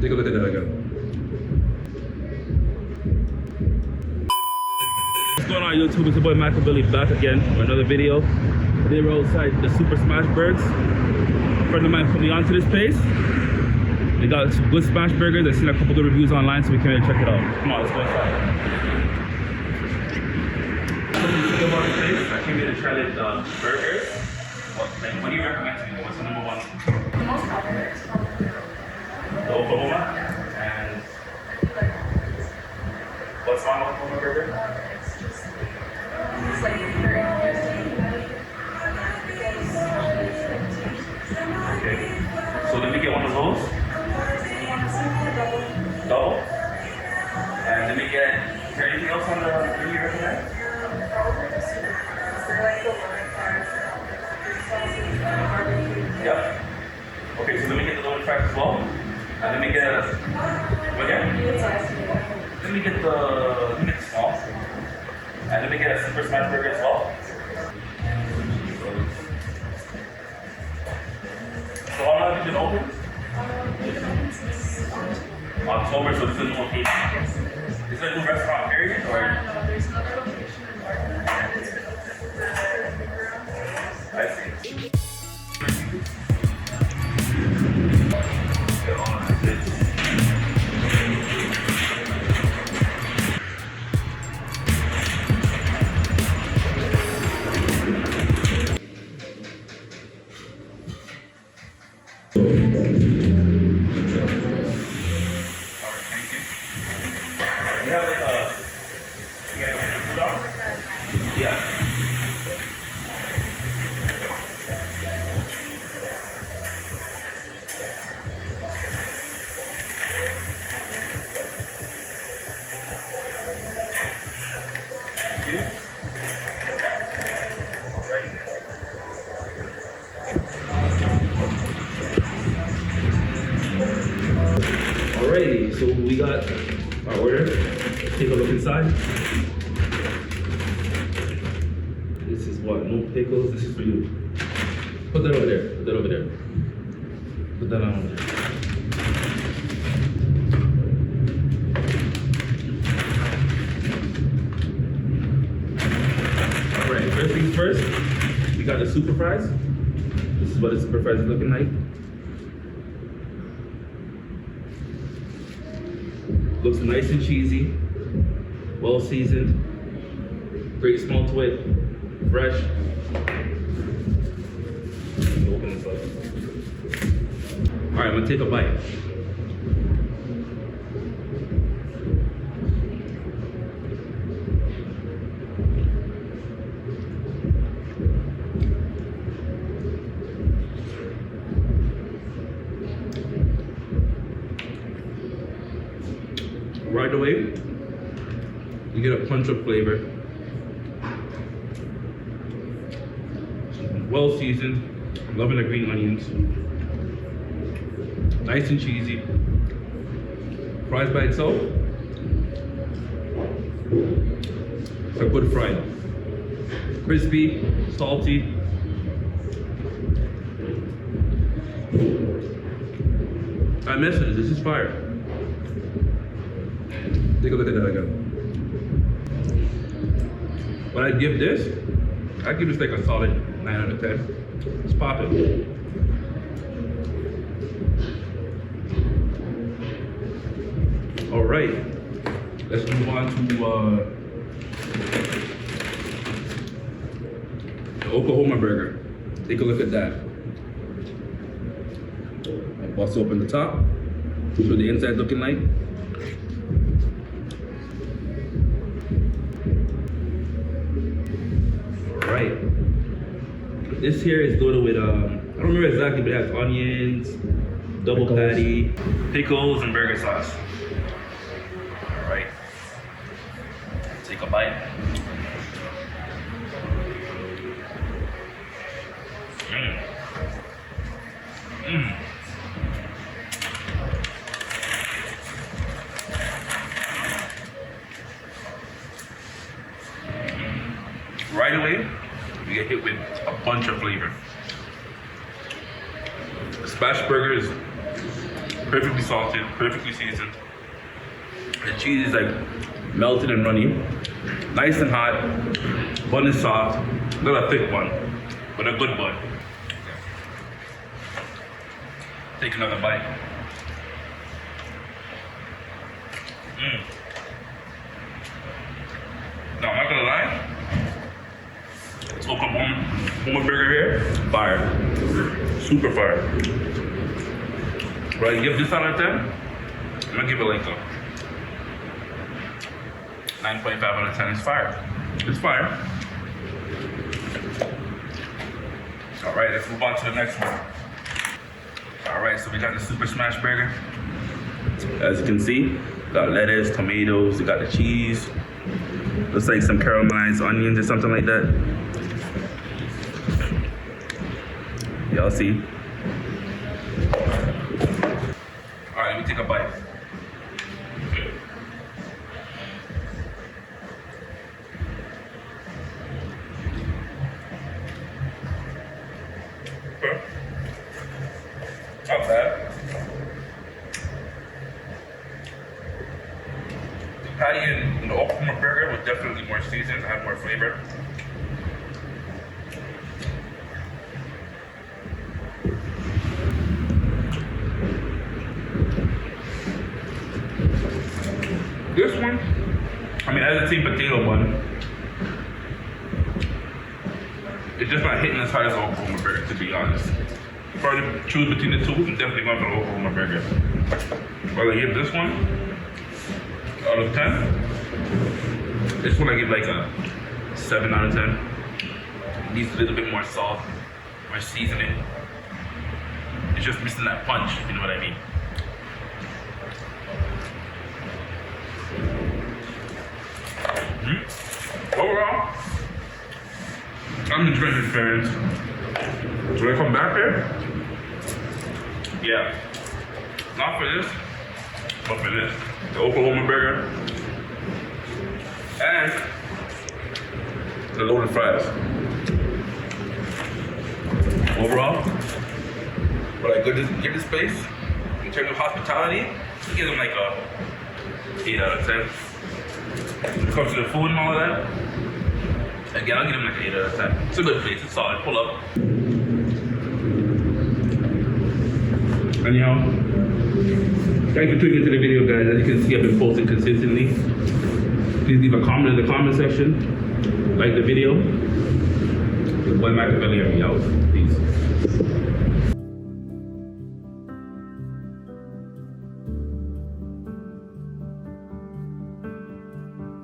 Take a look at that again. What's going on YouTube? It's your boy Billy back again for another video. Today we're outside the Super Smash Burgs. A friend of mine put me onto this place. They got some good smash burgers. I've seen a couple good reviews online, so we came here to check it out. Come on, let's go inside. I came here to try the burgers. What do you recommend to me? What's the number one? The most popular is probably The Oklahoma? And what's wrong with Oklahoma burger? it's just it's like very Okay. So let me get one of those. Double. And let me get, is there anything else on the menu you recommend? Yep. Okay, so let me get the loaded fries as well. And let me get what again? Let me get the small. And let me get a super smash burger as well. So how long have you been open? October, so this is a new location. Is there a new restaurant period or? No, there's another location in Burgs and it's been open for I see. Yeah. Alrighty, so we got our order. Take a look inside. This is what? No pickles. This is for you. Put that over there. Put that over there. Put that on over there. Alright, first things first, we got the super fries. This is what the super fries are looking like. Looks nice and cheesy, well seasoned, great smell to it, fresh. Open this up. All right, I'm gonna take a bite. Right away, you get a punch of flavor. Well seasoned, loving the green onions. Nice and cheesy. Fries by itself, it's a good fry. Crispy, salty. I messed with it, this is fire. Take a look at that again. When I give this, I give this like a solid 9 out of 10. It's popping. All right, let's move on to the Oklahoma burger. Take a look at that. I bust open the top. Show what the inside looking like. Right. This here is loaded with I don't remember exactly, but it has onions, double patty, pickles, and burger sauce. All right. Take a bite. Right away, you get hit with a bunch of flavor. The smash burger is perfectly salted, perfectly seasoned. The cheese is like melted and runny, nice and hot. Bun is soft, not a thick one, but a good bun. Take another bite. No, I'm not gonna lie. This Oklahoma burger here, fire, super fire. Right, give this out of 10. I'm gonna give it like a 9.5 out of 10. It's fire. It's fire. All right, let's move on to the next one. All right, so we got the Super Smash Burger. As you can see, got lettuce, tomatoes, we got the cheese. Looks like some caramelized onions or something like that. Y'all see? All right, let me take a bite. Okay. Not bad. The patty in the Oklahoma burger was definitely more seasoned, had more flavor. This one, I mean, as a team potato bun, it's just not hitting as hard as the Oklahoma burger, to be honest. If I were to choose between the two, I'm definitely going for the Oklahoma burger. But I give this one out of 10. This one I give like a 7 out of 10. It needs a little bit more salt, more seasoning. It's just missing that punch, if you know what I mean. Overall, I'm enjoying this experience. Should I come back here? Yeah. Not for this, but for this. The Oklahoma burger and the loaded fries. Overall, what I give this place in terms of hospitality, I give them like a 8 out of 10. When it comes to the food and all of that, again, I'll give them like an 8 out of 10. It's a good place, it's solid, pull up. Anyhow, thanks for tuning into the video, guys. As you can see, I've been posting consistently. Please leave a comment in the comment section, like the video. Your boy Machiavelli, out. Peace.